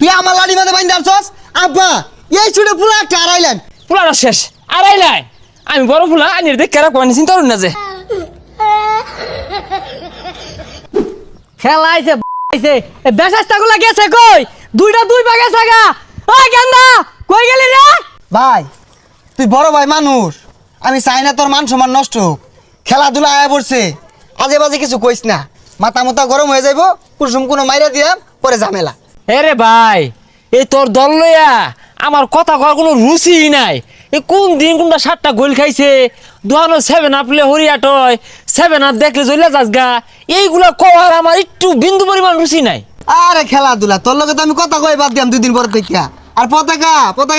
তুই আমার লাড়ি মাঝে বাইন্দা আছস আব্বা এই ছুটে পুরো একটা আড়াইলেন ফুলাটা শেষ আড়াইলাই আমি বড় ফুলা আনির দেখ কেরা কোয়ানি চিন্তা করুন না যে খেলা আইছে বেশাস্তাগুলা গেছে কই দুইটা দুই ভাগে ছাগা ওই গেন্দা কই গেলি রে ভাই তুই বড় ভাই মানুষ আমি চাই না তোর মান সম্মান নষ্ট হোক খেলাধুলা আয়া পড়ছে আজে বাজে কিছু কইস না মাথা মাথা গরম হয়ে যাইব কুসুম কোনো মাইরা দিয়া পরে ঝামেলা রে ভাই এই তোর দল লইয়া আমার কথা কওয়ার কোনো রুচিই নাই এই কোন দিন কোনটা 7টা গোল খাইছে দোহানো 7 আপলে হরিয়াটয় 7 আপ দেখলে জ্বলে যাস গা এইগুলা কওয়ার আমার একটু বিন্দু পরিমাণ রুচি নাই আরে খেলাধুলা তোর লগে তো আমি কথা কই বাদ দিয়াম 2 দিন পর থেকে আর পতাকা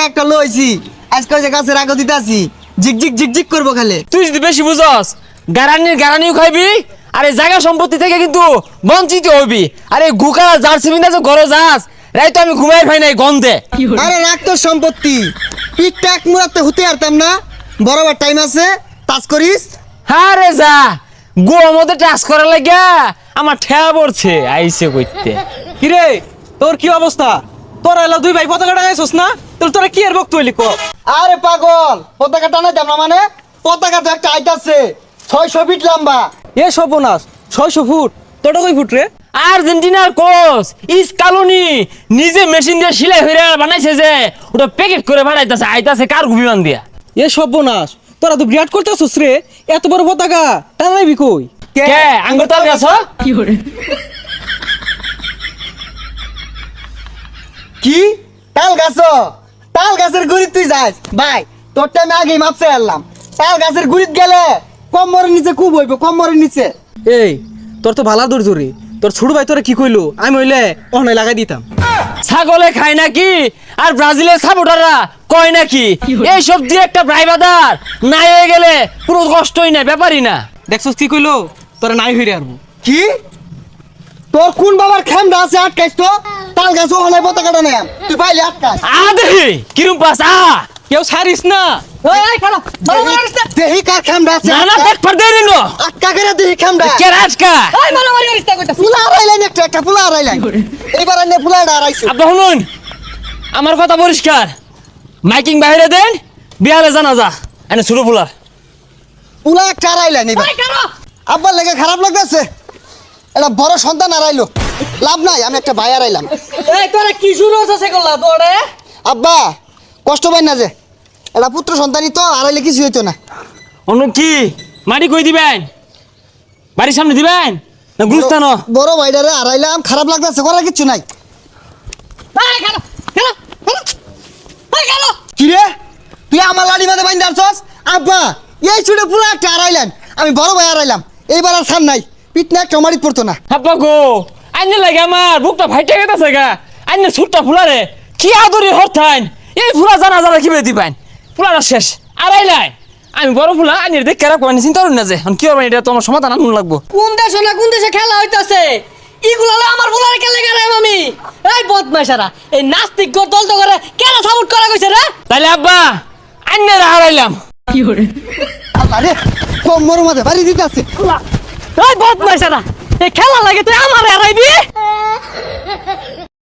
একটা লইছি আজকে যে গাছের আগো দিতাছি ঝিকঝিক করবো খালি তুই যদি বেশি বুঝস গারানিও খাইবি আর এই জায়গা সম্পত্তি থেকে কিন্তু বঞ্চিত হবি আর এই গুকারা জার্সি বিন্দা যে ঘরে যাস রাই তো আমি ঘুমাই ভাই নাই গন্ধে আরে রাখ তোর সম্পত্তি টিকটাক মুরাতে হতে পারতাম না বরাবর টাইম আছে টাচ করিস হ্যাঁ রে যা গোয়ার মধ্যে টাচ করার লাগিয়া আমার ঠেয়া পড়ছে আইসে কইতে কিরে তোর কি অবস্থা তোরা এলা দুই ভাই পতাকা টাঙাইছস না তোরা কি এর বক্তব্য লিখো আরে পাগল পতাকা টানা যাম না মানে পতাকা তো একটা আইতাছে 600 ফিট লম্বা এ সর্বনাশ 600 ফুট তোটা কই ফুট রে আর্জেন্টিনার কোচ ইসকালোনি নিজে মেশিন দিয়ে সেলাই হইরা বানাইছে যে ওটা প্যাকেট করে বানাইতাছে আইতাছে কার্গো বিমান দিয়া এ সর্বনাশ তোরা তো বিরাট করতেছস রে এত বড় পতাকা টানাইবি কই কে আঙ্গুতাল গাছ কি তাল গাছের গুড়িত তুই যাস ভাই তোরটা আমি আগেই মাপছে আনলাম তাল গাছের গুড়িত গেলে কম্বরের নিচে খুব হইব কম্বরের নিচে এই তোর তো ভালা দূর জোরে তোর ছোট ভাই তোরা কি কইলো আমি হইলে অহনে লাগাই দিতাম ছাগলে খায় নাকি আর ব্রাজিলের সাপোর্টাররা কয় নাকি এই সব দিয়ে একটা ড্রাইভার নাই হয়ে গেলে পুরো কষ্টই নাই ব্যাপারই না দেখছস কি কইলো তোরা নাই হইরে আরবো কি তোর কোন বাবার খেমটা আছে আটকাইছ তো তাল গাছ ওখানে পতাকাটা নেই তুই পাইলে আটকাস আ দেখি কিরম পাস কেউ ছাড়িস না এই খারাপ দেহি কার খেমটা আছে না না পেট ফার দেই নিনো আটকা করে দেহি খেমটা কে রাজকা এই মারামারি করিস না কইতাছ ফুলা আড়াইলেন একটা ফুলা আড়াইলেন এইবার আনে ফুলাটা আড়াইছো আব্বা শুনুন আমার কথা পরিষ্কার মাইকিং বাইরে দেন বিহারে জানা যা এনে ছোট ফুলার ফুলা একটা আড়াইলেন এইবার আব্বার লেগে খারাপ লাগতেছে এটা বড় সন্তান আড়াইলো লাভ নাই আমি একটা ভাই আড়াইলাম এই তোরা কি শুরু হচ্ছে করলা তোরে আব্বা কষ্ট পাই না যে এটা পুত্র সন্তানই তো আড়াইলে কিছু হইতো না অন্য কি মাটি কই দিবেন বাড়ির সামনে দিবেন না গুলস্তান বড় ভাইটারে আড়াইলাম খারাপ লাগতেছে করার কিছু নাই কি রে তুই আমার লাড়ি মাঝে বাইন্দা আছস আব্বা এই ছুটে পুরো একটা আড়াইলেন আমি বড় ভাই আড়াইলাম এইবার আর ছাড় নাই পিটনা একটা মারিত পড়তো না হাপ্পা গো আইনে লাগে আমার বুকটা ফাইটে গেছে গা আইনে ছুটটা ফুলারে কি আদরি হরথাইন এই ফুলা জানা কি বেদি পাইন ফুলাটা শেষ আড়াইলাই আমি বড় ফুলা আইনের দেখ কেরা কোয়ানি চিন্তা করুন না যে কি হবে এটা তোমার সমাধান আনুন লাগবো কোন দেশে না কোন দেশে খেলা হইতাছে ইগুলা আমার ফুলারে খেলে গেলাম আমি এই বদমাইশারা এই নাস্তিক দল তো করে কেন সাপোর্ট করা কইছে রে তাইলে আব্বা আইনের হারাইলাম আরে কোমর মাঝে বাড়ি দিতে আছে এই বদমাইশারা এই খেলা লাগে তুই আমার হারাইবি